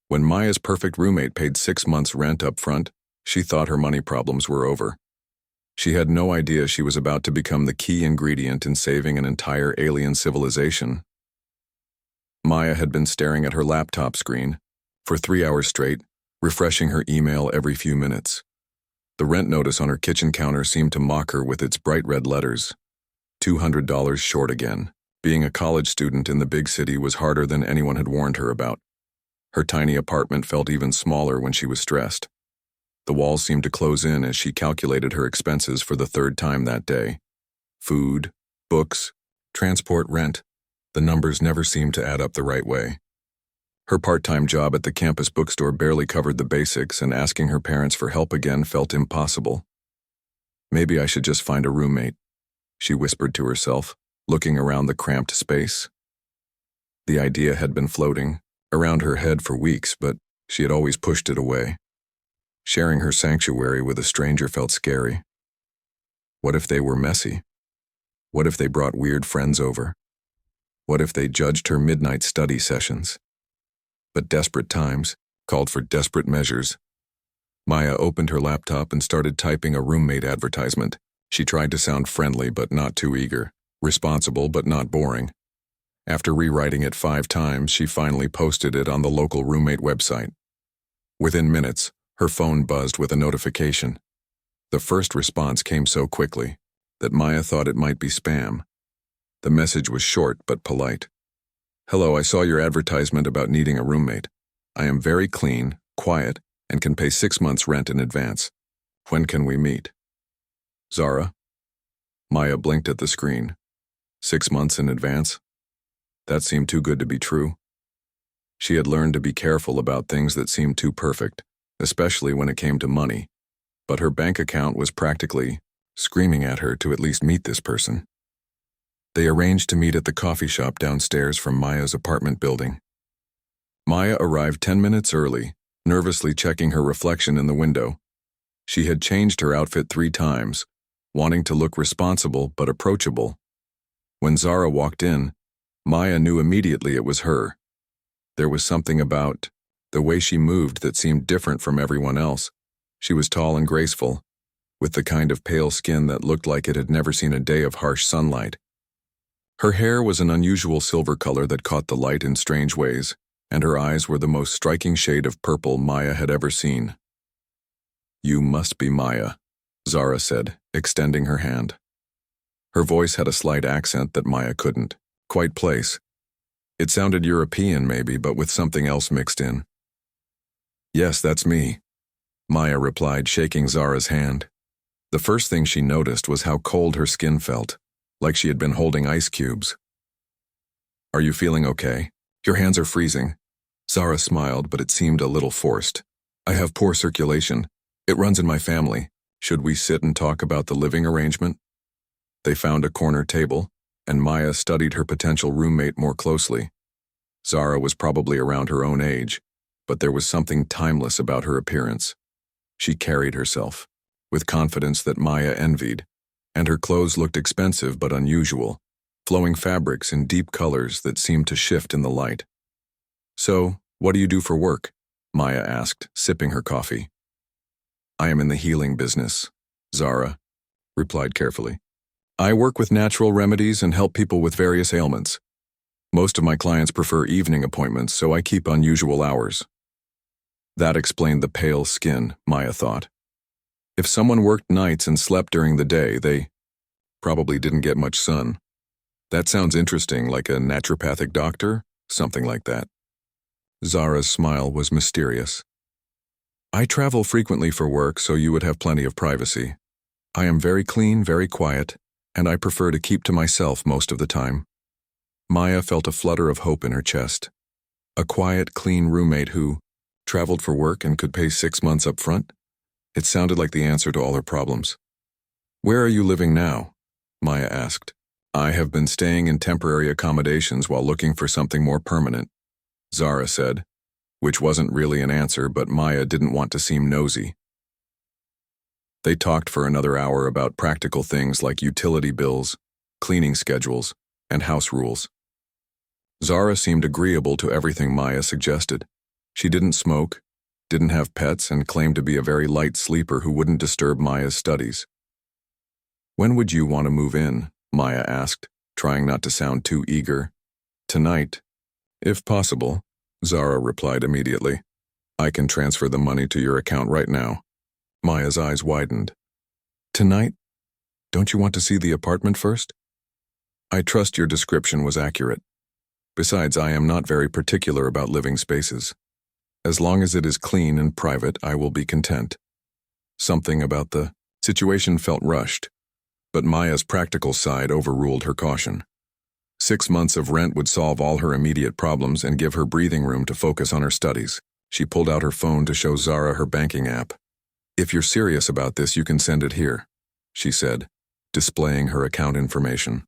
When Maya's perfect roommate paid 6 months' rent up front, she thought her money problems were over. She had no idea she was about to become the key ingredient in saving an entire alien civilization. Maya had been staring at her laptop screen for 3 hours straight, refreshing her email every few minutes. The rent notice on her kitchen counter seemed to mock her with its bright red letters. $200 short again. Being a college student in the big city was harder than anyone had warned her about. Her tiny apartment felt even smaller when she was stressed. The walls seemed to close in as she calculated her expenses for the third time that day. Food, books, transport, rent. The numbers never seemed to add up the right way. Her part-time job at the campus bookstore barely covered the basics, and asking her parents for help again felt impossible. Maybe I should just find a roommate, she whispered to herself, looking around the cramped space. The idea had been floating around her head for weeks, but she had always pushed it away. Sharing her sanctuary with a stranger felt scary. What if they were messy? What if they brought weird friends over? What if they judged her midnight study sessions? But desperate times called for desperate measures. Maya opened her laptop and started typing a roommate advertisement. She tried to sound friendly but not too eager, responsible but not boring. After rewriting it 5 times, she finally posted it on the local roommate website. Within minutes, her phone buzzed with a notification. The first response came so quickly that Maya thought it might be spam. The message was short but polite. "Hello, I saw your advertisement about needing a roommate. I am very clean, quiet, and can pay 6 months' rent in advance. When can we meet?" "Zara?" Maya blinked at the screen. 6 months in advance? That seemed too good to be true. She had learned to be careful about things that seemed too perfect, especially when it came to money, but her bank account was practically screaming at her to at least meet this person. They arranged to meet at the coffee shop downstairs from Maya's apartment building. Maya arrived 10 minutes early, nervously checking her reflection in the window. She had changed her outfit 3 times, wanting to look responsible but approachable. When Zara walked in, Maya knew immediately it was her. There was something about the way she moved that seemed different from everyone else. She was tall and graceful, with the kind of pale skin that looked like it had never seen a day of harsh sunlight. Her hair was an unusual silver color that caught the light in strange ways, and her eyes were the most striking shade of purple Maya had ever seen. "You must be Maya," Zara said, extending her hand. Her voice had a slight accent that Maya couldn't quite place. It sounded European maybe, but with something else mixed in. "Yes, that's me," Maya replied, shaking Zara's hand. The first thing she noticed was how cold her skin felt, like she had been holding ice cubes. "Are you feeling okay? Your hands are freezing." Zara smiled, but it seemed a little forced. "I have poor circulation. It runs in my family. Should we sit and talk about the living arrangement?" They found a corner table, and Maya studied her potential roommate more closely. Zara was probably around her own age, but there was something timeless about her appearance. She carried herself with confidence that Maya envied, and her clothes looked expensive but unusual, flowing fabrics in deep colors that seemed to shift in the light. "So, what do you do for work?" Maya asked, sipping her coffee. "I am in the healing business," Zara replied carefully. "I work with natural remedies and help people with various ailments. Most of my clients prefer evening appointments, so I keep unusual hours." That explained the pale skin, Maya thought. If someone worked nights and slept during the day, they probably didn't get much sun. "That sounds interesting, like a naturopathic doctor, something like that." Zara's smile was mysterious. "I travel frequently for work, so you would have plenty of privacy. I am very clean, very quiet, and I prefer to keep to myself most of the time." Maya felt a flutter of hope in her chest. A quiet, clean roommate who traveled for work and could pay 6 months up front? It sounded like the answer to all her problems. "Where are you living now?" Maya asked. "I have been staying in temporary accommodations while looking for something more permanent," Zara said, which wasn't really an answer, but Maya didn't want to seem nosy. They talked for another hour about practical things like utility bills, cleaning schedules, and house rules. Zara seemed agreeable to everything Maya suggested. She didn't smoke, didn't have pets, and claimed to be a very light sleeper who wouldn't disturb Maya's studies. "When would you want to move in?" Maya asked, trying not to sound too eager. "Tonight, if possible," Zara replied immediately. "I can transfer the money to your account right now." Maya's eyes widened. "Tonight? Don't you want to see the apartment first?" "I trust your description was accurate. Besides, I am not very particular about living spaces. As long as it is clean and private, I will be content." Something about the situation felt rushed, but Maya's practical side overruled her caution. 6 months of rent would solve all her immediate problems and give her breathing room to focus on her studies. She pulled out her phone to show Zara her banking app. "If you're serious about this, you can send it here," she said, displaying her account information.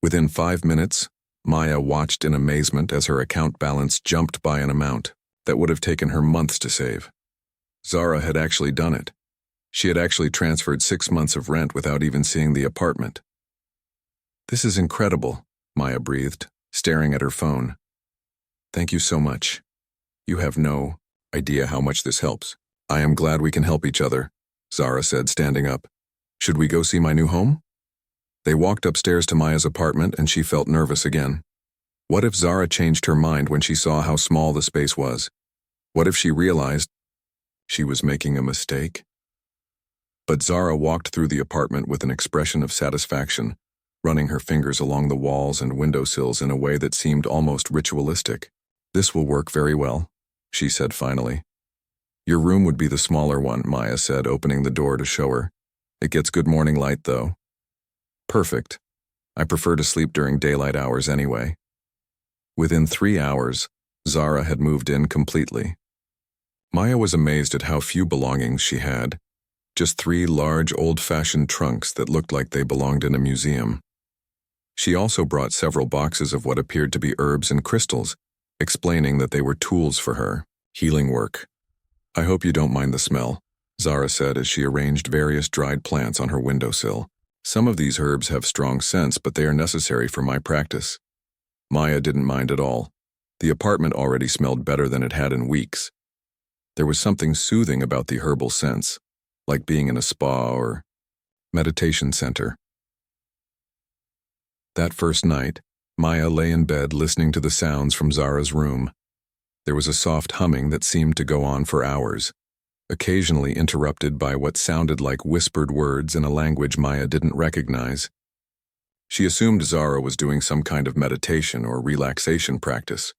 Within 5 minutes, Maya watched in amazement as her account balance jumped by an amount that would have taken her months to save. Zara had actually done it. She had actually transferred 6 months of rent without even seeing the apartment. "This is incredible," Maya breathed, staring at her phone. "Thank you so much. You have no idea how much this helps." "I am glad we can help each other," Zara said, standing up. "Should we go see my new home?" They walked upstairs to Maya's apartment, and she felt nervous again. What if Zara changed her mind when she saw how small the space was? What if she realized she was making a mistake? But Zara walked through the apartment with an expression of satisfaction, running her fingers along the walls and windowsills in a way that seemed almost ritualistic. "This will work very well," she said finally. "Your room would be the smaller one," Maya said, opening the door to show her. "It gets good morning light, though." "Perfect. I prefer to sleep during daylight hours anyway." Within 3 hours, Zara had moved in completely. Maya was amazed at how few belongings she had. Just 3 large, old-fashioned trunks that looked like they belonged in a museum. She also brought several boxes of what appeared to be herbs and crystals, explaining that they were tools for her healing work. "I hope you don't mind the smell," Zara said as she arranged various dried plants on her windowsill. "Some of these herbs have strong scents, but they are necessary for my practice." Maya didn't mind at all. The apartment already smelled better than it had in weeks. There was something soothing about the herbal scents, like being in a spa or meditation center. That first night, Maya lay in bed listening to the sounds from Zara's room. There was a soft humming that seemed to go on for hours, occasionally interrupted by what sounded like whispered words in a language Maya didn't recognize. She assumed Zara was doing some kind of meditation or relaxation practice.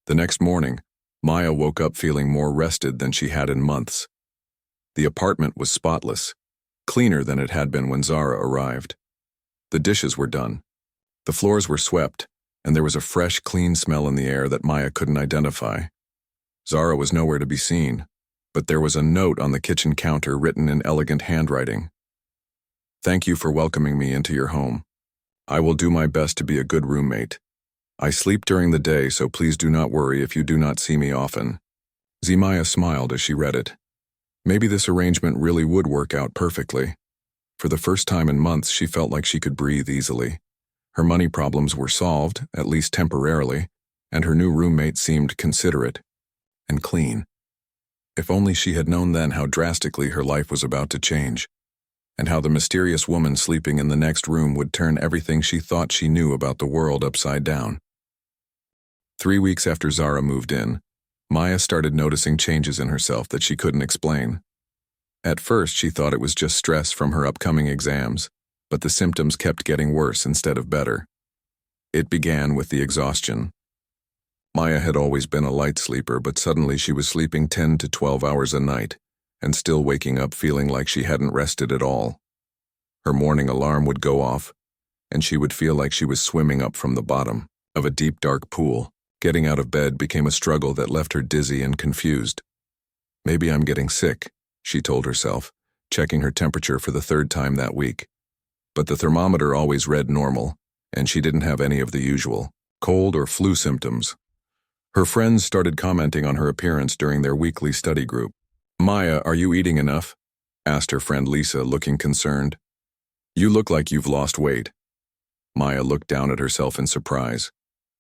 The next morning, Maya woke up feeling more rested than she had in months. The apartment was spotless, cleaner than it had been when Zara arrived. The dishes were done. The floors were swept, and there was a fresh, clean smell in the air that Maya couldn't identify. Zara was nowhere to be seen, but there was a note on the kitchen counter written in elegant handwriting. "Thank you for welcoming me into your home. I will do my best to be a good roommate. I sleep during the day, so please do not worry if you do not see me often." Maya smiled as she read it. Maybe this arrangement really would work out perfectly. For the first time in months, she felt like she could breathe easily. Her money problems were solved, at least temporarily, and her new roommate seemed considerate and clean. If only she had known then how drastically her life was about to change, and how the mysterious woman sleeping in the next room would turn everything she thought she knew about the world upside down. 3 weeks after Zara moved in, Maya started noticing changes in herself that she couldn't explain. At first, she thought it was just stress from her upcoming exams, but the symptoms kept getting worse instead of better. It began with the exhaustion. Maya had always been a light sleeper, but suddenly she was sleeping 10 to 12 hours a night, and still waking up feeling like she hadn't rested at all. Her morning alarm would go off, and she would feel like she was swimming up from the bottom of a deep, dark pool. Getting out of bed became a struggle that left her dizzy and confused. "Maybe I'm getting sick," she told herself, checking her temperature for the 3rd time that week. But the thermometer always read normal, and she didn't have any of the usual cold or flu symptoms. Her friends started commenting on her appearance during their weekly study group. "Maya, are you eating enough?" asked her friend Lisa, looking concerned. "You look like you've lost weight." Maya looked down at herself in surprise.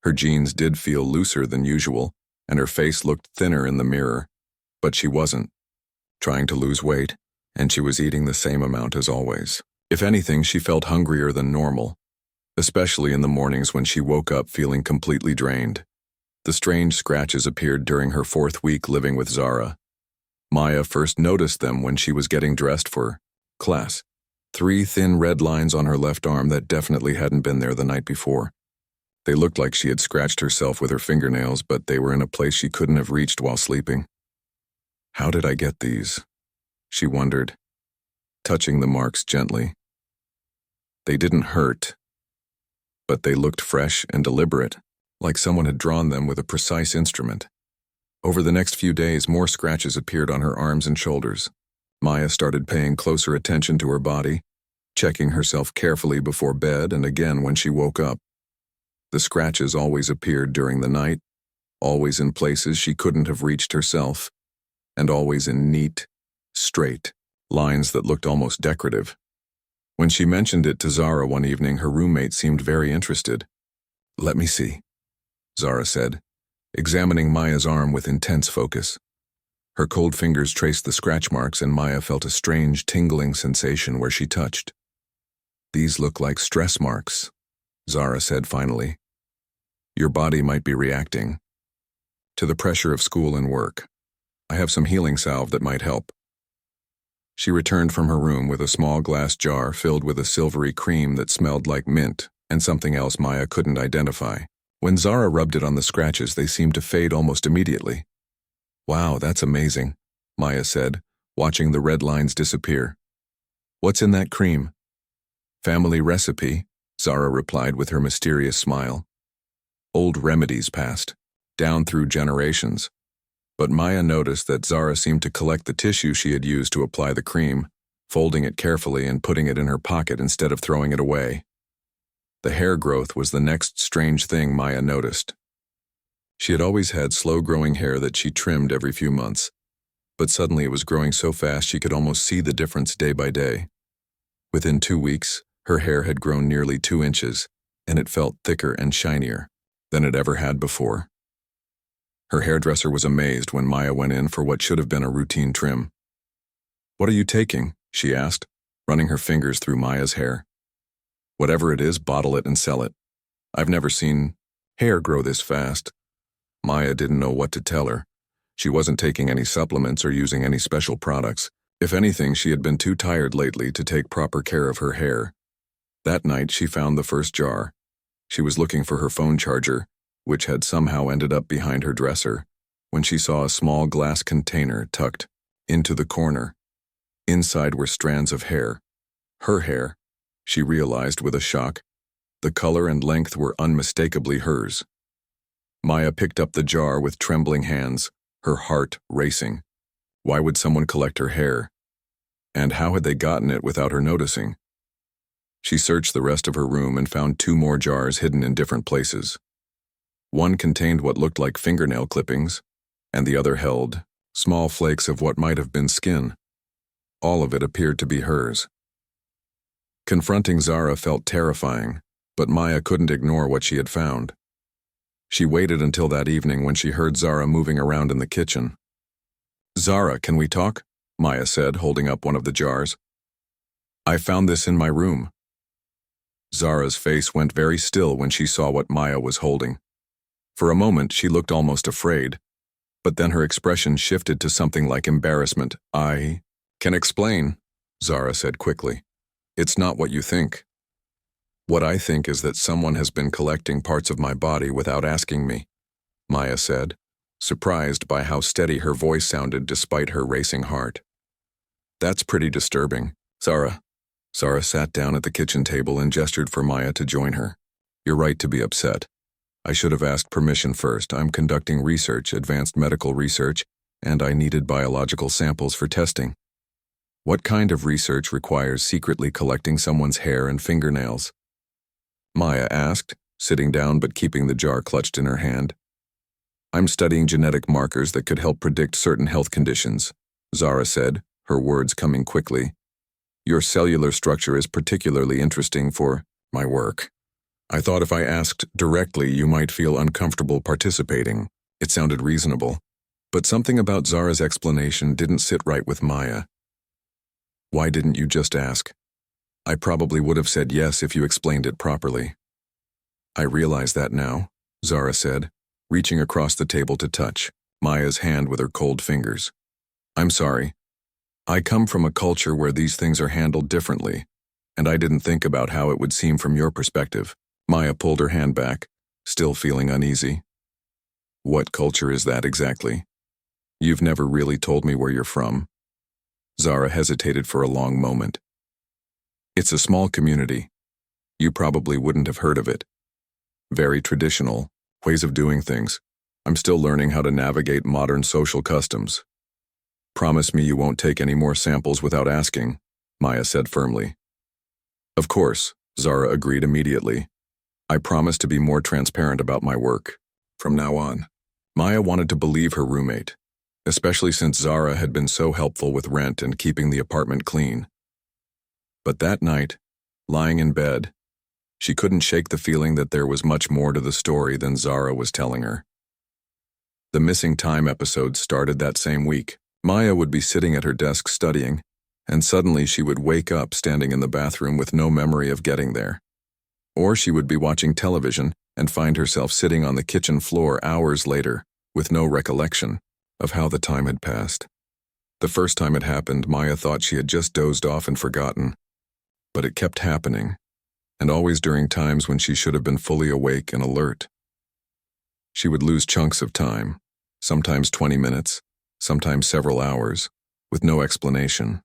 Her jeans did feel looser than usual, and her face looked thinner in the mirror, but she wasn't trying to lose weight, and she was eating the same amount as always. If anything, she felt hungrier than normal, especially in the mornings when she woke up feeling completely drained. The strange scratches appeared during her 4th week living with Zara. Maya first noticed them when she was getting dressed for class. 3 thin red lines on her left arm that definitely hadn't been there the night before. They looked like she had scratched herself with her fingernails, but they were in a place she couldn't have reached while sleeping. How did I get these? She wondered, touching the marks gently. They didn't hurt, but they looked fresh and deliberate, like someone had drawn them with a precise instrument. Over the next few days, more scratches appeared on her arms and shoulders. Maya started paying closer attention to her body, checking herself carefully before bed and again when she woke up. The scratches always appeared during the night, always in places she couldn't have reached herself, and always in neat, straight lines that looked almost decorative. When she mentioned it to Zara one evening, her roommate seemed very interested. "Let me see," Zara said, examining Maya's arm with intense focus. Her cold fingers traced the scratch marks, and Maya felt a strange tingling sensation where she touched. "These look like stress marks," Zara said finally. "Your body might be reacting to the pressure of school and work. I have some healing salve that might help." She returned from her room with a small glass jar filled with a silvery cream that smelled like mint and something else Maya couldn't identify. When Zara rubbed it on the scratches, they seemed to fade almost immediately. "Wow, that's amazing," Maya said, watching the red lines disappear. "What's in that cream?" "Family recipe," Zara replied with her mysterious smile. "Old remedies passed down through generations." But Maya noticed that Zara seemed to collect the tissue she had used to apply the cream, folding it carefully and putting it in her pocket instead of throwing it away. The hair growth was the next strange thing Maya noticed. She had always had slow-growing hair that she trimmed every few months, but suddenly it was growing so fast she could almost see the difference day by day. Within 2 weeks, her hair had grown nearly 2 inches, and it felt thicker and shinier than it ever had before. Her hairdresser was amazed when Maya went in for what should have been a routine trim. "What are you taking?" she asked, running her fingers through Maya's hair. "Whatever it is, bottle it and sell it. I've never seen hair grow this fast." Maya didn't know what to tell her. She wasn't taking any supplements or using any special products. If anything, she had been too tired lately to take proper care of her hair. That night, she found the first jar. She was looking for her phone charger, which had somehow ended up behind her dresser, when she saw a small glass container tucked into the corner. Inside were strands of hair. Her hair, she realized with a shock. The color and length were unmistakably hers. Maya picked up the jar with trembling hands, her heart racing. Why would someone collect her hair? And how had they gotten it without her noticing? She searched the rest of her room and found 2 more jars hidden in different places. One contained what looked like fingernail clippings, and the other held small flakes of what might have been skin. All of it appeared to be hers. Confronting Zara felt terrifying, but Maya couldn't ignore what she had found. She waited until that evening when she heard Zara moving around in the kitchen. "Zara, can we talk?" Maya said, holding up one of the jars. "I found this in my room." Zara's face went very still when she saw what Maya was holding. For a moment, she looked almost afraid, but then her expression shifted to something like embarrassment. "I can explain," Zara said quickly. "It's not what you think. What I think is that someone has been collecting parts of my body without asking me," Maya said, surprised by how steady her voice sounded despite her racing heart. "That's pretty disturbing, Zara." Zara sat down at the kitchen table and gestured for Maya to join her. "You're right to be upset. I should have asked permission first. I'm conducting research, advanced medical research, and I needed biological samples for testing." "What kind of research requires secretly collecting someone's hair and fingernails?" Maya asked, sitting down but keeping the jar clutched in her hand. "I'm studying genetic markers that could help predict certain health conditions," Zara said, her words coming quickly. "Your cellular structure is particularly interesting for my work. I thought if I asked directly, you might feel uncomfortable participating." It sounded reasonable, but something about Zara's explanation didn't sit right with Maya. Why didn't you just ask? I probably would have said yes if you explained it properly. I realize that now, Zara said, reaching across the table to touch Maya's hand with her cold fingers. I'm sorry. I come from a culture where these things are handled differently, and I didn't think about how it would seem from your perspective. Maya pulled her hand back, still feeling uneasy. What culture is that exactly? You've never really told me where you're from. Zara hesitated for a long moment. It's a small community. You probably wouldn't have heard of it. Very traditional, ways of doing things. I'm still learning how to navigate modern social customs. Promise me you won't take any more samples without asking, Maya said firmly. Of course, Zara agreed immediately. I promise to be more transparent about my work. From now on, Maya wanted to believe her roommate, especially since Zara had been so helpful with rent and keeping the apartment clean. But that night, lying in bed, she couldn't shake the feeling that there was much more to the story than Zara was telling her. The missing time episodes started that same week. Maya would be sitting at her desk studying, and suddenly she would wake up standing in the bathroom with no memory of getting there. Or she would be watching television and find herself sitting on the kitchen floor hours later with no recollection of how the time had passed. The first time it happened, Maya thought she had just dozed off and forgotten. But it kept happening, and always during times when she should have been fully awake and alert. She would lose chunks of time, sometimes 20 minutes, sometimes several hours, with no explanation.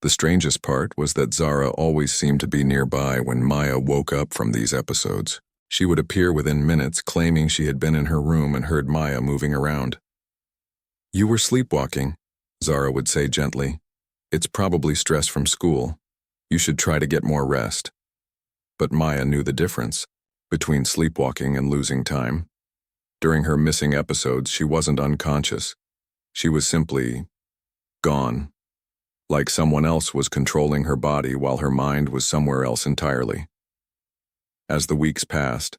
The strangest part was that Zara always seemed to be nearby when Maya woke up from these episodes. She would appear within minutes, claiming she had been in her room and heard Maya moving around. You were sleepwalking, Zara would say gently. It's probably stress from school. You should try to get more rest. But Maya knew the difference between sleepwalking and losing time. During her missing episodes, she wasn't unconscious. She was simply gone, like someone else was controlling her body while her mind was somewhere else entirely. As the weeks passed,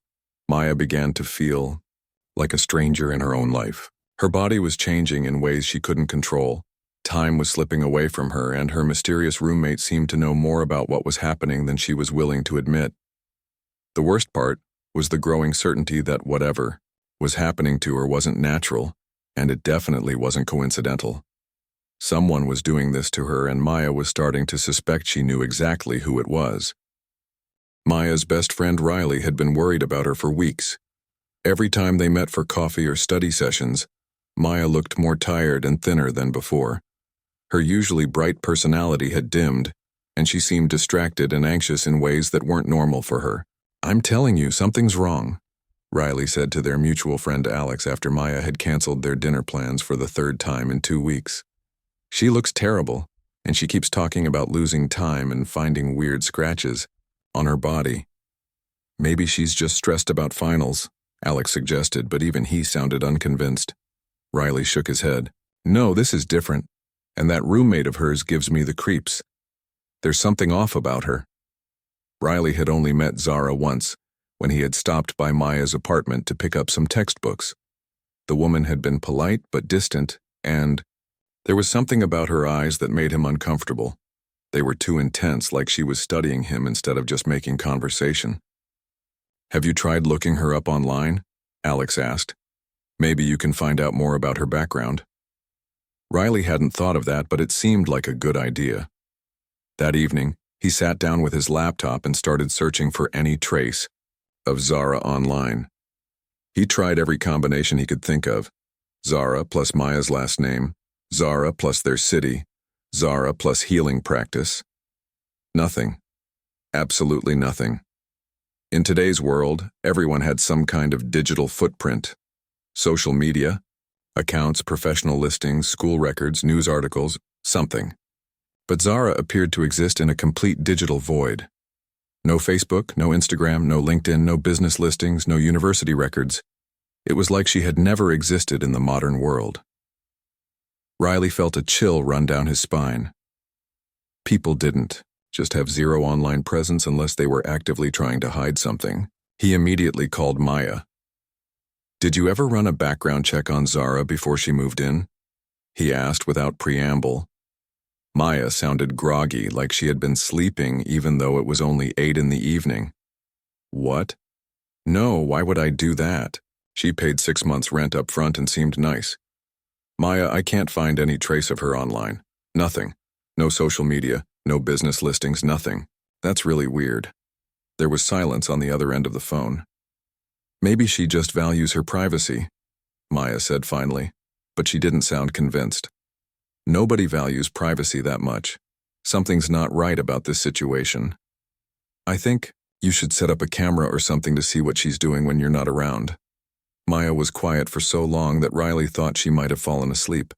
Maya began to feel like a stranger in her own life. Her body was changing in ways she couldn't control. Time was slipping away from her, and her mysterious roommate seemed to know more about what was happening than she was willing to admit. The worst part was the growing certainty that whatever was happening to her wasn't natural, and it definitely wasn't coincidental. Someone was doing this to her, and Maya was starting to suspect she knew exactly who it was. Maya's best friend Riley had been worried about her for weeks. Every time they met for coffee or study sessions, Maya looked more tired and thinner than before. Her usually bright personality had dimmed, and she seemed distracted and anxious in ways that weren't normal for her. I'm telling you, something's wrong, Riley said to their mutual friend Alex after Maya had canceled their dinner plans for the third time in 2 weeks. She looks terrible, and she keeps talking about losing time and finding weird scratches on her body. Maybe she's just stressed about finals, Alex suggested, but even he sounded unconvinced. Riley shook his head. No, this is different, and that roommate of hers gives me the creeps. There's something off about her. Riley had only met Zara once, when he had stopped by Maya's apartment to pick up some textbooks. The woman had been polite but distant, and there was something about her eyes that made him uncomfortable. They were too intense, like she was studying him instead of just making conversation. Have you tried looking her up online? Alex asked. Maybe you can find out more about her background. Riley hadn't thought of that, but it seemed like a good idea. That evening, he sat down with his laptop and started searching for any trace of Zara online. He tried every combination he could think of. Zara plus Maya's last name, Zara plus their city, Zara plus healing practice. Nothing. Absolutely nothing. In today's world, everyone had some kind of digital footprint. Social media, accounts, professional listings, school records, news articles, something. But Zara appeared to exist in a complete digital void. No Facebook, no Instagram, no LinkedIn, no business listings, no university records. It was like she had never existed in the modern world. Riley felt a chill run down his spine. People didn't just have zero online presence unless they were actively trying to hide something. He immediately called Maya. "Did you ever run a background check on Zara before she moved in?" he asked without preamble. Maya sounded groggy, like she had been sleeping even though it was only 8 in the evening. "What? No, why would I do that? She paid 6 months' rent up front and seemed nice. Maya, I can't find any trace of her online. Nothing. No social media, no business listings, nothing. That's really weird." There was silence on the other end of the phone. "Maybe she just values her privacy," Maya said finally, but she didn't sound convinced. "Nobody values privacy that much. Something's not right about this situation. I think you should set up a camera or something to see what she's doing when you're not around." Maya was quiet for so long that Riley thought she might have fallen asleep.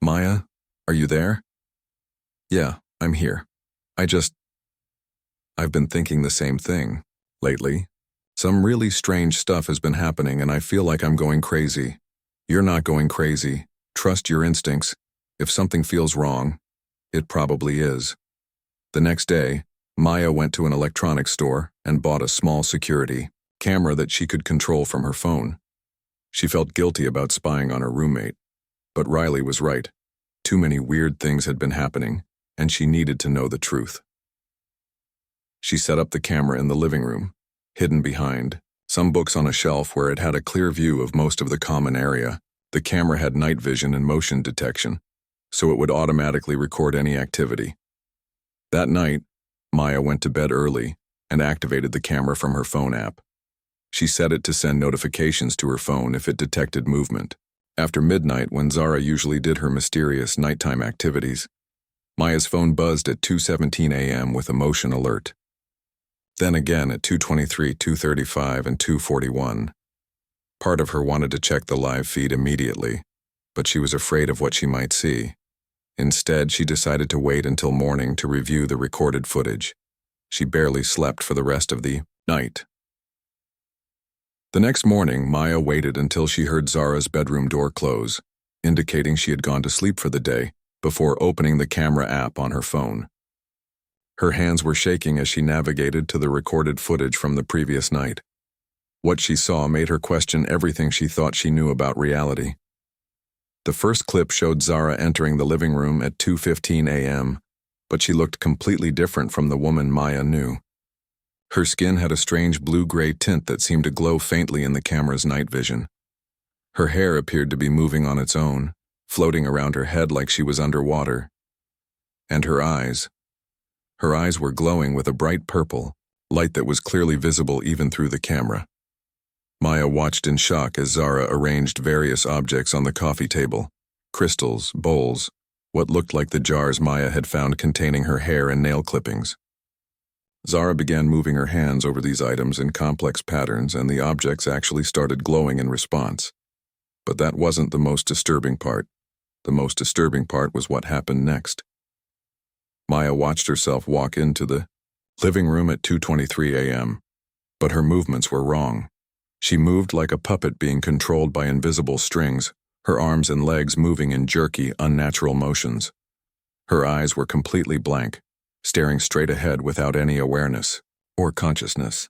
"Maya, are you there?" "Yeah, I'm here. I've been thinking the same thing lately. Some really strange stuff has been happening and I feel like I'm going crazy." "You're not going crazy. Trust your instincts. If something feels wrong, it probably is." The next day, Maya went to an electronics store and bought a small security camera that she could control from her phone. She felt guilty about spying on her roommate, but Riley was right. Too many weird things had been happening, and she needed to know the truth. She set up the camera in the living room, hidden behind some books on a shelf where it had a clear view of most of the common area. The camera had night vision and motion detection, so it would automatically record any activity. That night, Maya went to bed early and activated the camera from her phone app. She set it to send notifications to her phone if it detected movement. After midnight, when Zara usually did her mysterious nighttime activities, Maya's phone buzzed at 2:17 a.m. with a motion alert. Then again at 2:23, 2:35, and 2:41. Part of her wanted to check the live feed immediately, but she was afraid of what she might see. Instead, she decided to wait until morning to review the recorded footage. She barely slept for the rest of the night. The next morning, Maya waited until she heard Zara's bedroom door close, indicating she had gone to sleep for the day, before opening the camera app on her phone. Her hands were shaking as she navigated to the recorded footage from the previous night. What she saw made her question everything she thought she knew about reality. The first clip showed Zara entering the living room at 2:15 a.m., but she looked completely different from the woman Maya knew. Her skin had a strange blue-gray tint that seemed to glow faintly in the camera's night vision. Her hair appeared to be moving on its own, floating around her head like she was underwater. And her eyes were glowing with a bright purple, light that was clearly visible even through the camera. Maya watched in shock as Zara arranged various objects on the coffee table: crystals, bowls, what looked like the jars Maya had found containing her hair and nail clippings. Zara began moving her hands over these items in complex patterns, and the objects actually started glowing in response. But that wasn't the most disturbing part. The most disturbing part was what happened next. Maya watched herself walk into the living room at 2:23 a.m., but her movements were wrong. She moved like a puppet being controlled by invisible strings, her arms and legs moving in jerky, unnatural motions. Her eyes were completely blank, staring straight ahead without any awareness or consciousness.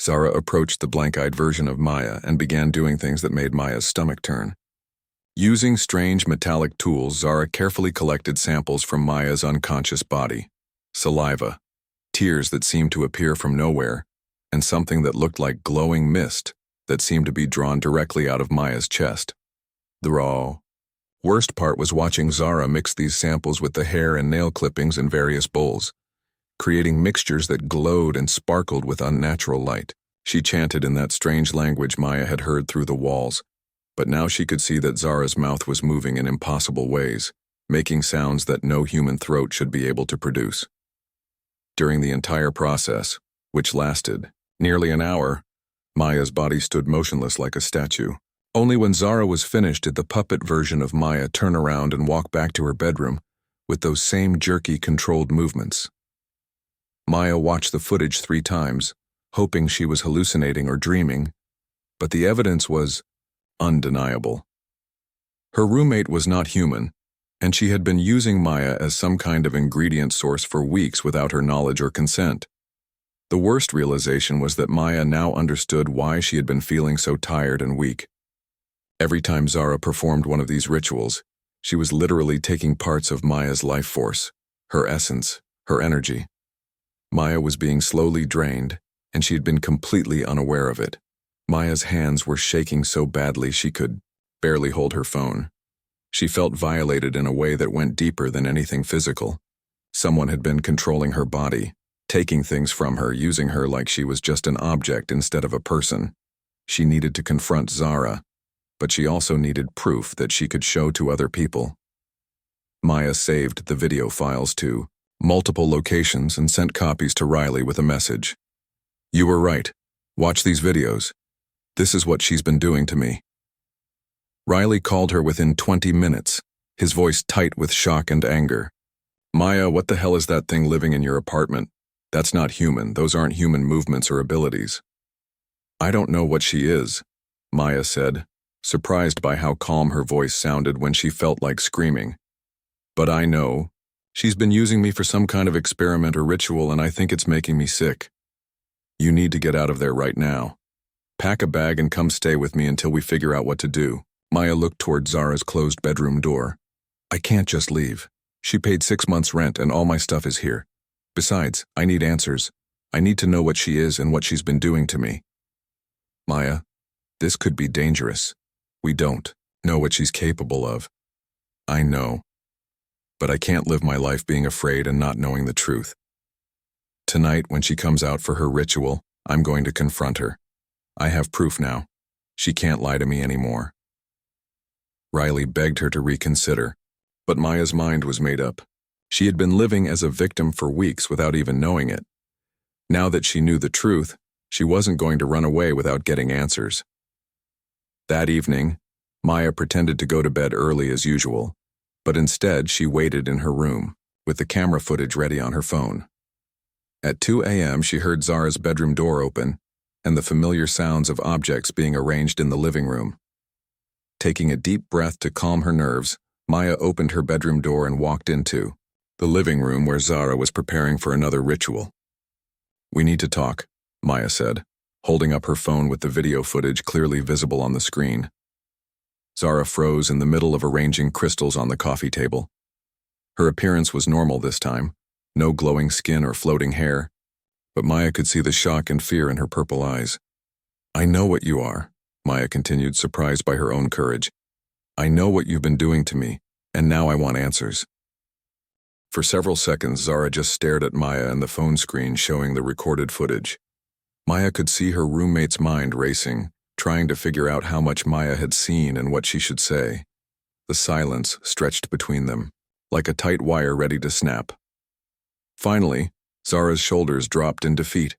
Zara approached the blank-eyed version of Maya and began doing things that made Maya's stomach turn. Using strange metallic tools, Zara carefully collected samples from Maya's unconscious body: saliva, tears that seemed to appear from nowhere, and something that looked like glowing mist that seemed to be drawn directly out of Maya's chest. The worst part was watching Zara mix these samples with the hair and nail clippings in various bowls, creating mixtures that glowed and sparkled with unnatural light. She chanted in that strange language Maya had heard through the walls, but now she could see that Zara's mouth was moving in impossible ways, making sounds that no human throat should be able to produce. During the entire process, which lasted nearly an hour, Maya's body stood motionless like a statue. Only when Zara was finished did the puppet version of Maya turn around and walk back to her bedroom with those same jerky, controlled movements. Maya watched the footage 3 times, hoping she was hallucinating or dreaming, but the evidence was undeniable. Her roommate was not human, and she had been using Maya as some kind of ingredient source for weeks without her knowledge or consent. The worst realization was that Maya now understood why she had been feeling so tired and weak. Every time Zara performed one of these rituals, she was literally taking parts of Maya's life force, her essence, her energy. Maya was being slowly drained, and she had been completely unaware of it. Maya's hands were shaking so badly she could barely hold her phone. She felt violated in a way that went deeper than anything physical. Someone had been controlling her body, taking things from her, using her like she was just an object instead of a person. She needed to confront Zara, but she also needed proof that she could show to other people. Maya saved the video files to multiple locations and sent copies to Riley with a message. "You were right. Watch these videos. This is what she's been doing to me." Riley called her within 20 minutes, his voice tight with shock and anger. "Maya, what the hell is that thing living in your apartment? That's not human. Those aren't human movements or abilities." "I don't know what she is," Maya said, surprised by how calm her voice sounded when she felt like screaming. "But I know. She's been using me for some kind of experiment or ritual, and I think it's making me sick. You need to get out of there right now. Pack a bag and come stay with me until we figure out what to do." Maya looked toward Zara's closed bedroom door. "I can't just leave. She paid 6 months' rent and all my stuff is here. Besides, I need answers. I need to know what she is and what she's been doing to me." "Maya, this could be dangerous. We don't know what she's capable of." "I know. But I can't live my life being afraid and not knowing the truth. Tonight, when she comes out for her ritual, I'm going to confront her. I have proof now. She can't lie to me anymore." Riley begged her to reconsider, but Maya's mind was made up. She had been living as a victim for weeks without even knowing it. Now that she knew the truth, she wasn't going to run away without getting answers. That evening, Maya pretended to go to bed early as usual, but instead she waited in her room, with the camera footage ready on her phone. At 2 a.m. she heard Zara's bedroom door open and the familiar sounds of objects being arranged in the living room. Taking a deep breath to calm her nerves, Maya opened her bedroom door and walked into the living room where Zara was preparing for another ritual. "We need to talk," Maya said, holding up her phone with the video footage clearly visible on the screen. Zara froze in the middle of arranging crystals on the coffee table. Her appearance was normal this time, no glowing skin or floating hair, but Maya could see the shock and fear in her purple eyes. "I know what you are," Maya continued, surprised by her own courage. "I know what you've been doing to me, and now I want answers." For several seconds, Zara just stared at Maya and the phone screen showing the recorded footage. Maya could see her roommate's mind racing, trying to figure out how much Maya had seen and what she should say. The silence stretched between them, like a tight wire ready to snap. Finally, Zara's shoulders dropped in defeat.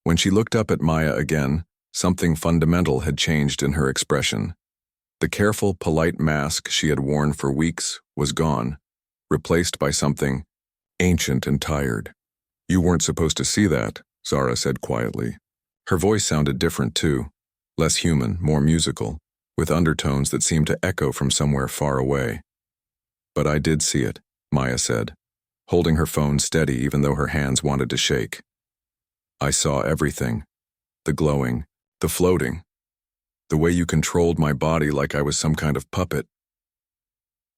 When she looked up at Maya again, something fundamental had changed in her expression. The careful, polite mask she had worn for weeks was gone, replaced by something ancient and tired. "You weren't supposed to see that," Zara said quietly. Her voice sounded different too, less human, more musical, with undertones that seemed to echo from somewhere far away. "But I did see it," Maya said, holding her phone steady even though her hands wanted to shake. "I saw everything. The glowing, the floating, the way you controlled my body like I was some kind of puppet.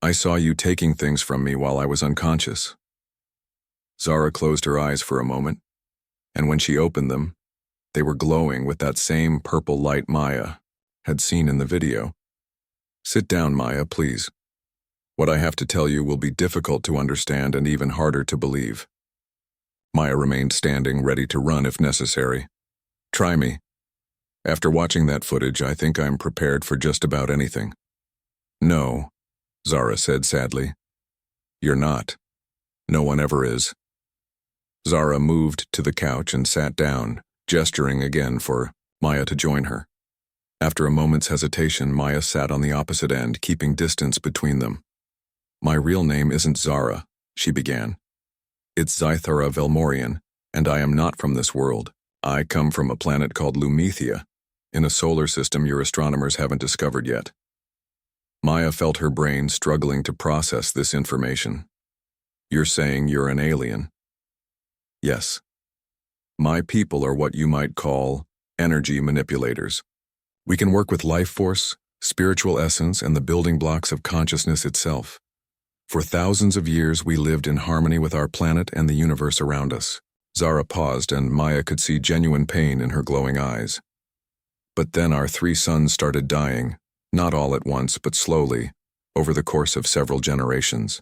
I saw you taking things from me while I was unconscious." Zara closed her eyes for a moment, and when she opened them, they were glowing with that same purple light Maya had seen in the video. "Sit down, Maya, please. What I have to tell you will be difficult to understand and even harder to believe." Maya remained standing, ready to run if necessary. "Try me. After watching that footage, I think I'm prepared for just about anything." "No," Zara said sadly. "You're not. No one ever is." Zara moved to the couch and sat down, gesturing again for Maya to join her. After a moment's hesitation, Maya sat on the opposite end, keeping distance between them. "My real name isn't Zara," she began. "It's Zythara Velmorian, and I am not from this world. I come from a planet called Lumethia, in a solar system your astronomers haven't discovered yet." Maya felt her brain struggling to process this information. "You're saying you're an alien?" "Yes." My people are what you might call energy manipulators. We can work with life force, spiritual essence, and the building blocks of consciousness itself. For thousands of years, we lived in harmony with our planet and the universe around us. Zara paused, and Maya could see genuine pain in her glowing eyes. But then our 3 sons started dying, not all at once, but slowly, over the course of several generations.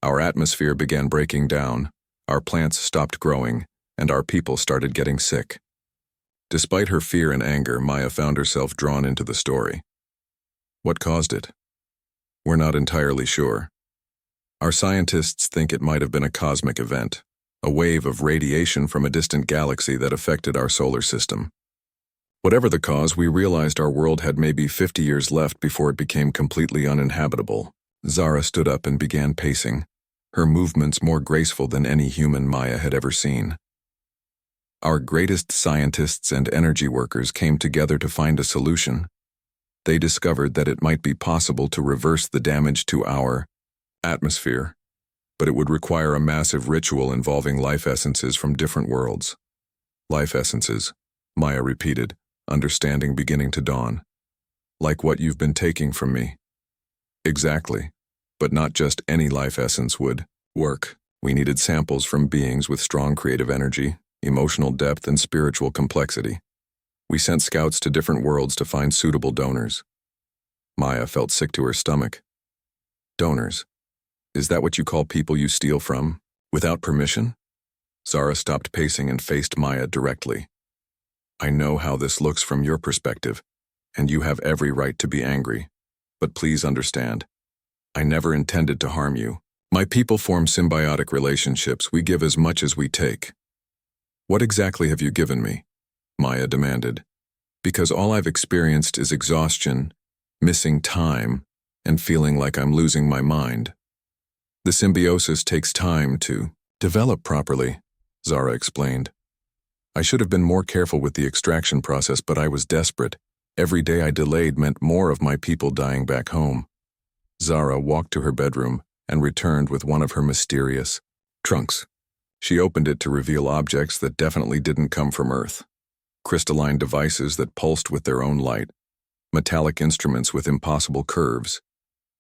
Our atmosphere began breaking down, our plants stopped growing, and our people started getting sick. Despite her fear and anger, Maya found herself drawn into the story. What caused it? We're not entirely sure. Our scientists think it might have been a cosmic event, a wave of radiation from a distant galaxy that affected our solar system. Whatever the cause, we realized our world had maybe 50 years left before it became completely uninhabitable. Zara stood up and began pacing, her movements more graceful than any human Maya had ever seen. Our greatest scientists and energy workers came together to find a solution. They discovered that it might be possible to reverse the damage to our atmosphere, but it would require a massive ritual involving life essences from different worlds. Life essences, Maya repeated, understanding beginning to dawn. Like what you've been taking from me. Exactly, but not just any life essence would work. We needed samples from beings with strong creative energy, emotional depth, and spiritual complexity. We sent scouts to different worlds to find suitable donors. Maya felt sick to her stomach. Donors? Is that what you call people you steal from, without permission? Zara stopped pacing and faced Maya directly. I know how this looks from your perspective, and you have every right to be angry. But please understand, I never intended to harm you. My people form symbiotic relationships. We give as much as we take. What exactly have you given me? Maya demanded. Because all I've experienced is exhaustion, missing time, and feeling like I'm losing my mind. The symbiosis takes time to develop properly, Zara explained. I should have been more careful with the extraction process, but I was desperate. Every day I delayed meant more of my people dying back home. Zara walked to her bedroom and returned with one of her mysterious trunks. She opened it to reveal objects that definitely didn't come from Earth. Crystalline devices that pulsed with their own light, metallic instruments with impossible curves,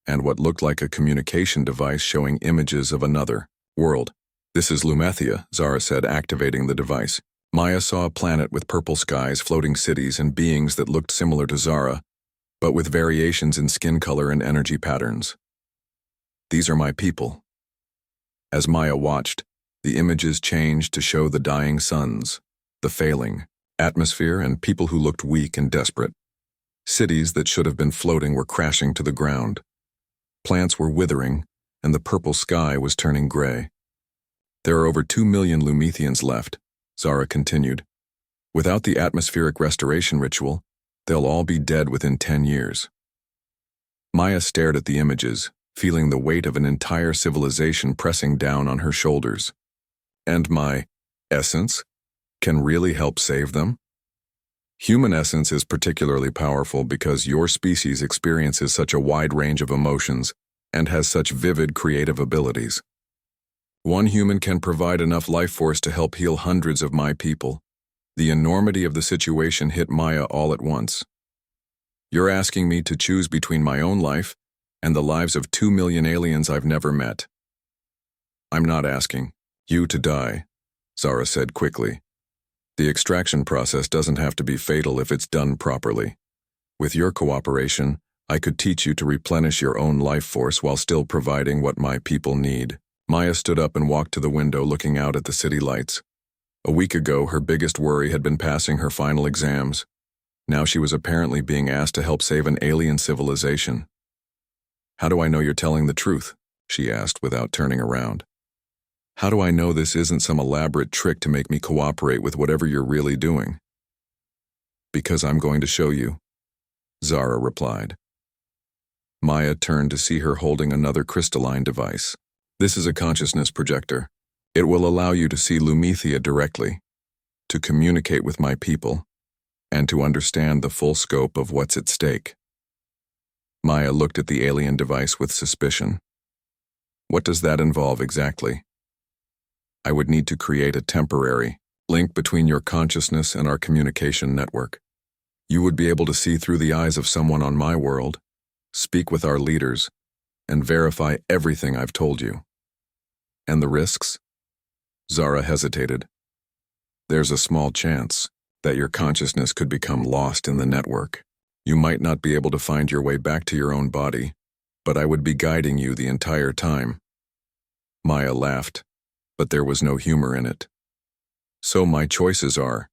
and what looked like a communication device showing images of another world. This is Lumethia, Zara said, activating the device. Maya saw a planet with purple skies, floating cities, and beings that looked similar to Zara, but with variations in skin color and energy patterns. These are my people. As Maya watched, the images changed to show the dying suns, the failing atmosphere, and people who looked weak and desperate. Cities that should have been floating were crashing to the ground. Plants were withering, and the purple sky was turning gray. There are over 2 million Lumethians left, Zara continued. Without the atmospheric restoration ritual, they'll all be dead within 10 years. Maya stared at the images, feeling the weight of an entire civilization pressing down on her shoulders. And my essence can really help save them? Human essence is particularly powerful because your species experiences such a wide range of emotions and has such vivid creative abilities. One human can provide enough life force to help heal hundreds of my people. The enormity of the situation hit Maya all at once. You're asking me to choose between my own life and the lives of 2 million aliens I've never met. I'm not asking you to die, Zara said quickly. The extraction process doesn't have to be fatal if it's done properly. With your cooperation, I could teach you to replenish your own life force while still providing what my people need. Maya stood up and walked to the window, looking out at the city lights. A week ago, her biggest worry had been passing her final exams. Now she was apparently being asked to help save an alien civilization. How do I know you're telling the truth? She asked without turning around. How do I know this isn't some elaborate trick to make me cooperate with whatever you're really doing? Because I'm going to show you, Zara replied. Maya turned to see her holding another crystalline device. This is a consciousness projector. It will allow you to see Lumethia directly, to communicate with my people, and to understand the full scope of what's at stake. Maya looked at the alien device with suspicion. What does that involve exactly? I would need to create a temporary link between your consciousness and our communication network. You would be able to see through the eyes of someone on my world, speak with our leaders, and verify everything I've told you. And the risks? Zara hesitated. There's a small chance that your consciousness could become lost in the network. You might not be able to find your way back to your own body, but I would be guiding you the entire time. Maya laughed, but there was no humor in it. So my choices are: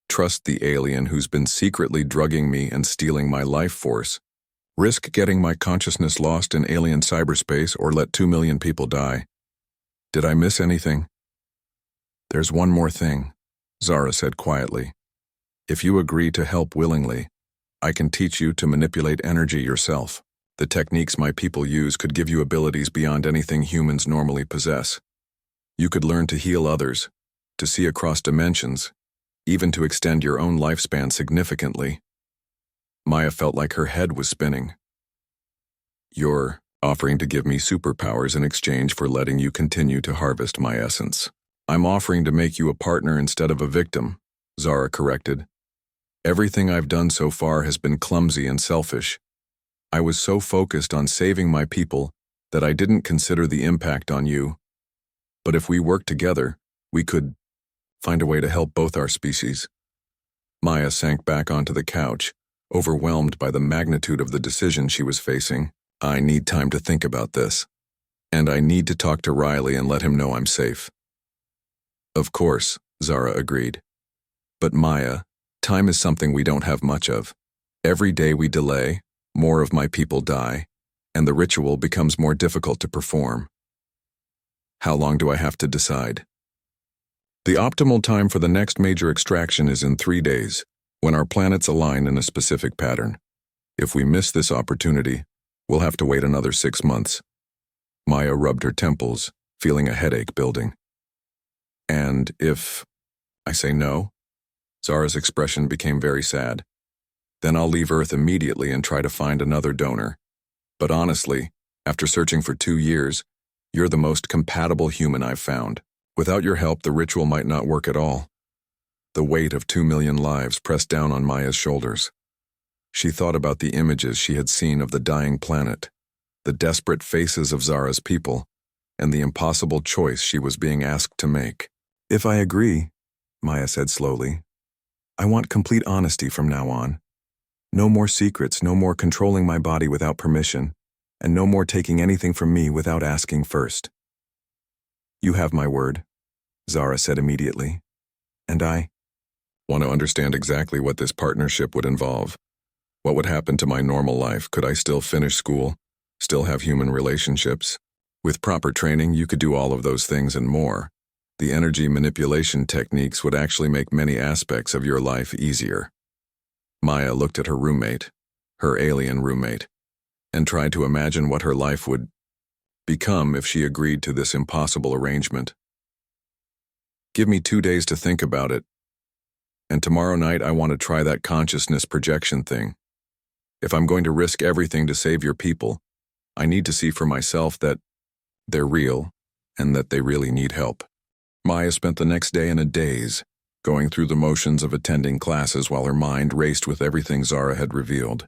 trust the alien who's been secretly drugging me and stealing my life force, risk getting my consciousness lost in alien cyberspace, or let 2 million people die. Did I miss anything? There's one more thing, Zara said quietly. If you agree to help willingly, I can teach you to manipulate energy yourself. The techniques my people use could give you abilities beyond anything humans normally possess. You could learn to heal others, to see across dimensions, even to extend your own lifespan significantly. Maya felt like her head was spinning. You're offering to give me superpowers in exchange for letting you continue to harvest my essence. I'm offering to make you a partner instead of a victim, Zara corrected. Everything I've done so far has been clumsy and selfish. I was so focused on saving my people that I didn't consider the impact on you. But if we work together, we could find a way to help both our species. Maya sank back onto the couch, overwhelmed by the magnitude of the decision she was facing. I need time to think about this. And I need to talk to Riley and let him know I'm safe. Of course, Zara agreed. But Maya, time is something we don't have much of. Every day we delay, more of my people die, and the ritual becomes more difficult to perform. How long do I have to decide? The optimal time for the next major extraction is in 3 days, when our planets align in a specific pattern. If we miss this opportunity, we'll have to wait another 6 months. Maya rubbed her temples, feeling a headache building. And if I say no? Zara's expression became very sad. Then I'll leave Earth immediately and try to find another donor. But honestly, after searching for 2 years, you're the most compatible human I've found. Without your help, the ritual might not work at all. The weight of 2 million lives pressed down on Maya's shoulders. She thought about the images she had seen of the dying planet, the desperate faces of Zara's people, and the impossible choice she was being asked to make. If I agree, Maya said slowly, I want complete honesty from now on. No more secrets, no more controlling my body without permission, and no more taking anything from me without asking first. You have my word, Zara said immediately. And I want to understand exactly what this partnership would involve. What would happen to my normal life? Could I still finish school? Still have human relationships? With proper training, you could do all of those things and more. The energy manipulation techniques would actually make many aspects of your life easier. Maya looked at her roommate, her alien roommate, and tried to imagine what her life would become if she agreed to this impossible arrangement. Give me 2 days to think about it, and tomorrow night I want to try that consciousness projection thing. If I'm going to risk everything to save your people, I need to see for myself that they're real and that they really need help. Maya spent the next day in a daze, going through the motions of attending classes while her mind raced with everything Zara had revealed.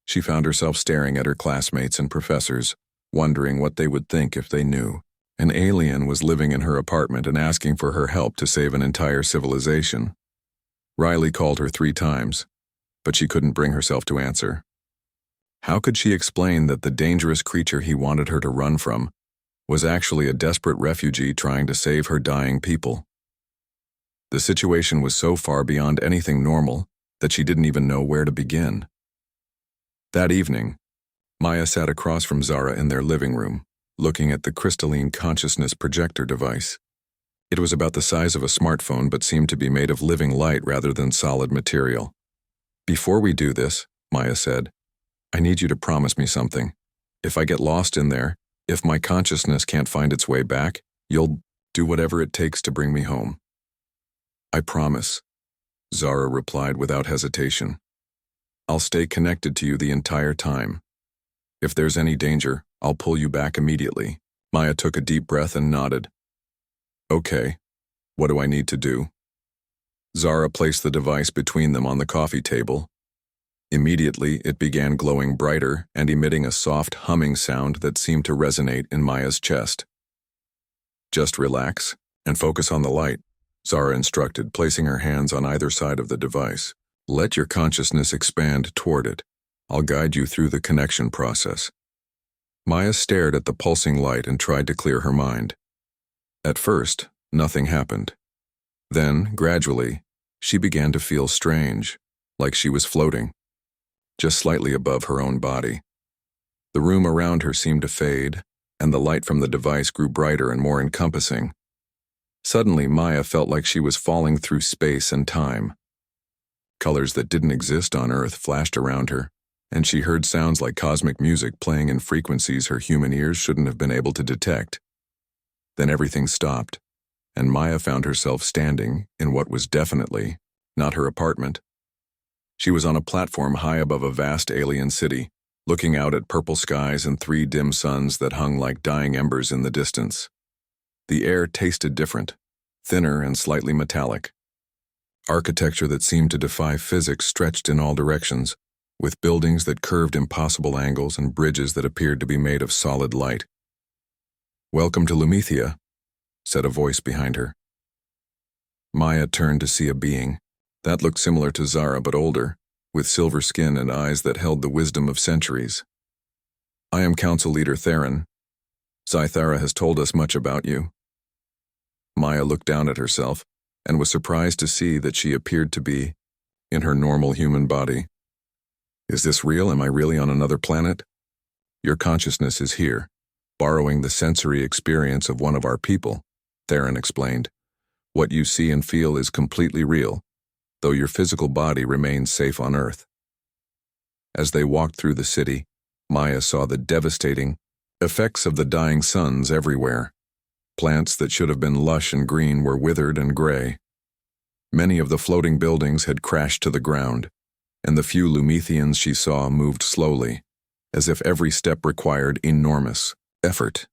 She found herself staring at her classmates and professors, wondering what they would think if they knew. An alien was living in her apartment and asking for her help to save an entire civilization. Riley called her 3 times, but she couldn't bring herself to answer. How could she explain that the dangerous creature he wanted her to run from was actually a desperate refugee trying to save her dying people? The situation was so far beyond anything normal that she didn't even know where to begin. That evening, Maya sat across from Zara in their living room, looking at the crystalline consciousness projector device. It was about the size of a smartphone but seemed to be made of living light rather than solid material. Before we do this, Maya said, I need you to promise me something. If I get lost in there, if my consciousness can't find its way back, you'll do whatever it takes to bring me home. I promise, Zara replied without hesitation. I'll stay connected to you the entire time. If there's any danger, I'll pull you back immediately. Maya took a deep breath and nodded. Okay, what do I need to do? Zara placed the device between them on the coffee table. Immediately, it began glowing brighter and emitting a soft humming sound that seemed to resonate in Maya's chest. "Just relax and focus on the light," Zara instructed, placing her hands on either side of the device. "Let your consciousness expand toward it. I'll guide you through the connection process." Maya stared at the pulsing light and tried to clear her mind. At first, nothing happened. Then, gradually, she began to feel strange, like she was floating, just slightly above her own body. The room around her seemed to fade, and the light from the device grew brighter and more encompassing. Suddenly, Maya felt like she was falling through space and time. Colors that didn't exist on Earth flashed around her, and she heard sounds like cosmic music playing in frequencies her human ears shouldn't have been able to detect. Then everything stopped, and Maya found herself standing in what was definitely not her apartment. She was on a platform high above a vast alien city, looking out at purple skies and 3 dim suns that hung like dying embers in the distance. The air tasted different, thinner and slightly metallic. Architecture that seemed to defy physics stretched in all directions, with buildings that curved impossible angles and bridges that appeared to be made of solid light. "Welcome to Lumethia," said a voice behind her. Maya turned to see a being that looked similar to Zara but older, with silver skin and eyes that held the wisdom of centuries. "I am Council Leader Theron. Sci-Fi has told us much about you." Maya looked down at herself and was surprised to see that she appeared to be in her normal human body. "Is this real? Am I really on another planet?" "Your consciousness is here, borrowing the sensory experience of one of our people," Theron explained. "What you see and feel is completely real, though your physical body remains safe on Earth." As they walked through the city, Maya saw the devastating effects of the dying suns everywhere. Plants that should have been lush and green were withered and gray. Many of the floating buildings had crashed to the ground, and the few Lumethians she saw moved slowly, as if every step required enormous effort.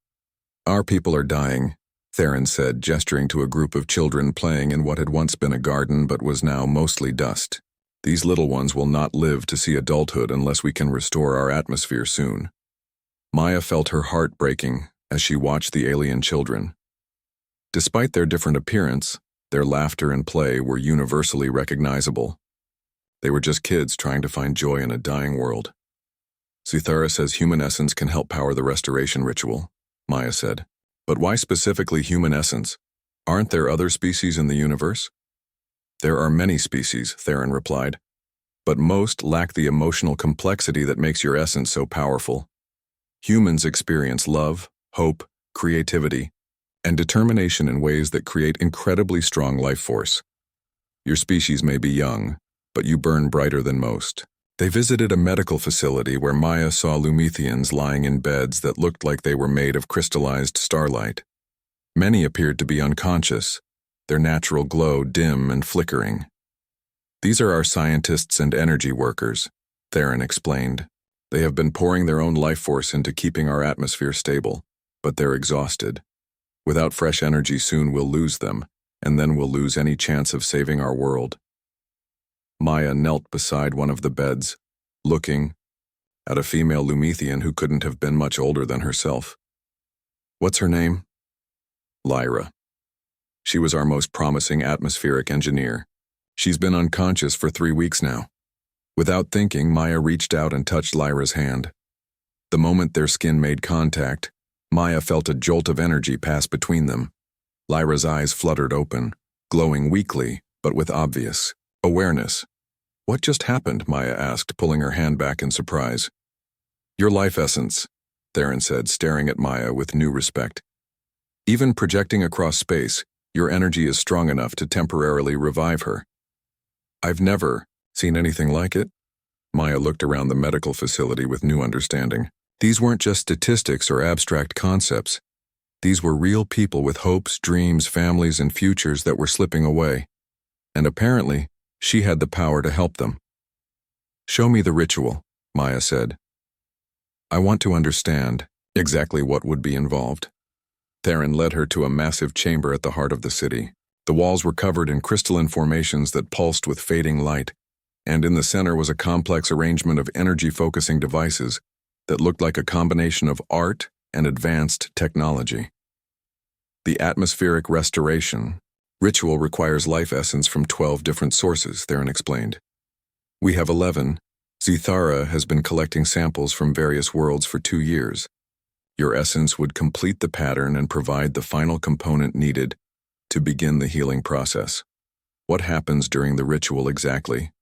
"Our people are dying," Theron said, gesturing to a group of children playing in what had once been a garden but was now mostly dust. "These little ones will not live to see adulthood unless we can restore our atmosphere soon." Maya felt her heart breaking as she watched the alien children. Despite their different appearance, their laughter and play were universally recognizable. They were just kids trying to find joy in a dying world. "Sci-Fi says human essence can help power the restoration ritual," Maya said. "But why specifically human essence? Aren't there other species in the universe?" "There are many species," Theron replied, "but most lack the emotional complexity that makes your essence so powerful. Humans experience love, hope, creativity, and determination in ways that create incredibly strong life force. Your species may be young, but you burn brighter than most." They visited a medical facility where Maya saw Lumethians lying in beds that looked like they were made of crystallized starlight. Many appeared to be unconscious, their natural glow dim and flickering. "These are our scientists and energy workers," Theron explained. "They have been pouring their own life force into keeping our atmosphere stable, but they're exhausted. Without fresh energy, soon we'll lose them, and then we'll lose any chance of saving our world." Maya knelt beside one of the beds, looking at a female Lumethian who couldn't have been much older than herself. "What's her name?" "Lyra. She was our most promising atmospheric engineer. She's been unconscious for 3 weeks now." Without thinking, Maya reached out and touched Lyra's hand. The moment their skin made contact, Maya felt a jolt of energy pass between them. Lyra's eyes fluttered open, glowing weakly, but with obvious awareness. "What just happened?" Maya asked, pulling her hand back in surprise. "Your life essence," Theron said, staring at Maya with new respect. "Even projecting across space, your energy is strong enough to temporarily revive her." "I've never seen anything like it." Maya looked around the medical facility with new understanding. These weren't just statistics or abstract concepts. These were real people with hopes, dreams, families, and futures that were slipping away. And apparently, she had the power to help them. "Show me the ritual," Maya said. "I want to understand exactly what would be involved." Theron led her to a massive chamber at the heart of the city. The walls were covered in crystalline formations that pulsed with fading light, and in the center was a complex arrangement of energy-focusing devices that looked like a combination of art and advanced technology. The atmospheric restoration ritual requires life essence from 12 different sources, Theron explained. We have 11. Zithara has been collecting samples from various worlds for 2 years. Your essence would complete the pattern and provide the final component needed to begin the healing process. What happens during the ritual exactly?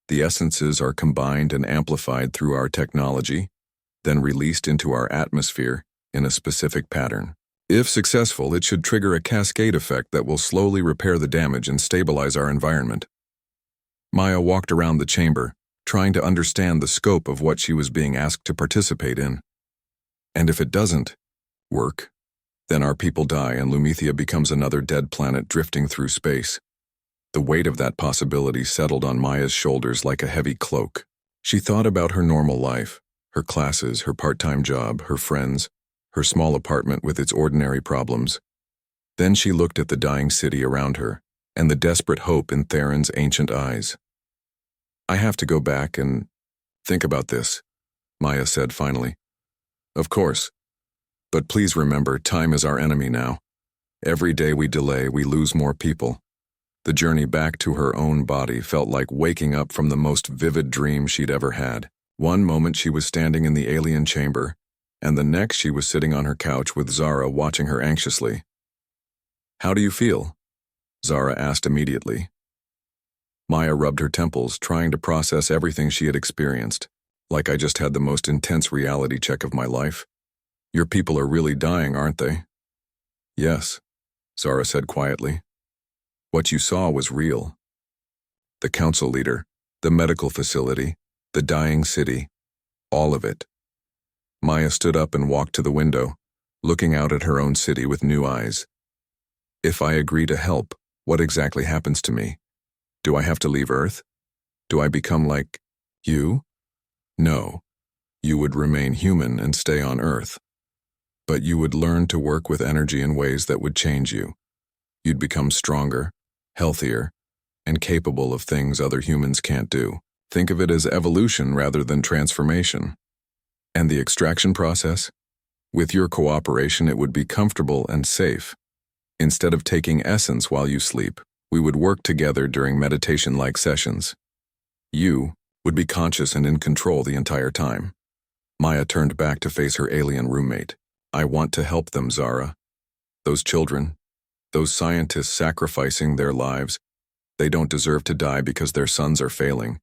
The essences are combined and amplified through our technology, then released into our atmosphere in a specific pattern. If successful, it should trigger a cascade effect that will slowly repair the damage and stabilize our environment. Maya walked around the chamber, trying to understand the scope of what she was being asked to participate in. And if it doesn't work, then our people die and Lumithia becomes another dead planet drifting through space. The weight of that possibility settled on Maya's shoulders like a heavy cloak. She thought about her normal life, her classes, her part-time job, her friends, her small apartment with its ordinary problems. Then she looked at the dying city around her and the desperate hope in Theron's ancient eyes. I have to go back and think about this, Maya said finally. Of course. But please remember, time is our enemy now. Every day we delay, we lose more people. The journey back to her own body felt like waking up from the most vivid dream she'd ever had. One moment she was standing in the alien chamber, and the next she was sitting on her couch with Zara watching her anxiously. How do you feel? Zara asked immediately. Maya rubbed her temples, trying to process everything she had experienced, like I just had the most intense reality check of my life. Your people are really dying, aren't they? Yes, Zara said quietly. What you saw was real. The council leader, the medical facility, the dying city, all of it. Maya stood up and walked to the window, looking out at her own city with new eyes. If I agree to help, what exactly happens to me? Do I have to leave Earth? Do I become like you? No. You would remain human and stay on Earth. But you would learn to work with energy in ways that would change you. You'd become stronger, healthier, and capable of things other humans can't do. Think of it as evolution rather than transformation. And the extraction process? With your cooperation, it would be comfortable and safe. Instead of taking essence while you sleep, we would work together during meditation-like sessions. You would be conscious and in control the entire time. Maya turned back to face her alien roommate. I want to help them, Zara. Those children, those scientists sacrificing their lives, they don't deserve to die because their sons are failing.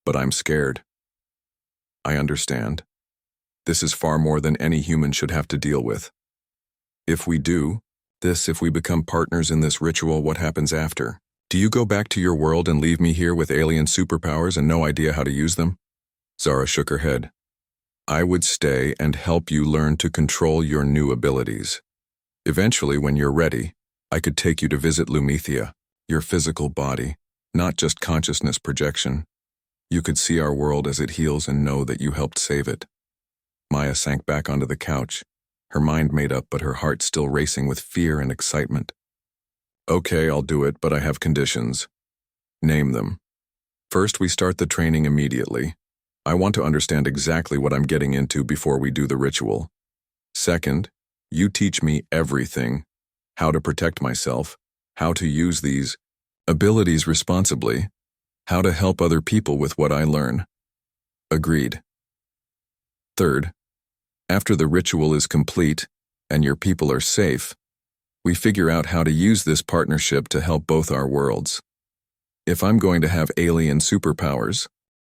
But I'm scared. I understand. This is far more than any human should have to deal with. If we do, if we become partners in this ritual, what happens after? Do you go back to your world and leave me here with alien superpowers and no idea how to use them? Zara shook her head. I would stay and help you learn to control your new abilities. Eventually, when you're ready, I could take you to visit Lumithia, your physical body, not just consciousness projection. You could see our world as it heals and know that you helped save it. Maya sank back onto the couch, her mind made up but her heart still racing with fear and excitement. Okay, I'll do it, but I have conditions. Name them. First, we start the training immediately. I want to understand exactly what I'm getting into before we do the ritual. Second, you teach me everything. How to protect myself, how to use these abilities responsibly, how to help other people with what I learn. Agreed. Third, after the ritual is complete and your people are safe, we figure out how to use this partnership to help both our worlds. If I'm going to have alien superpowers,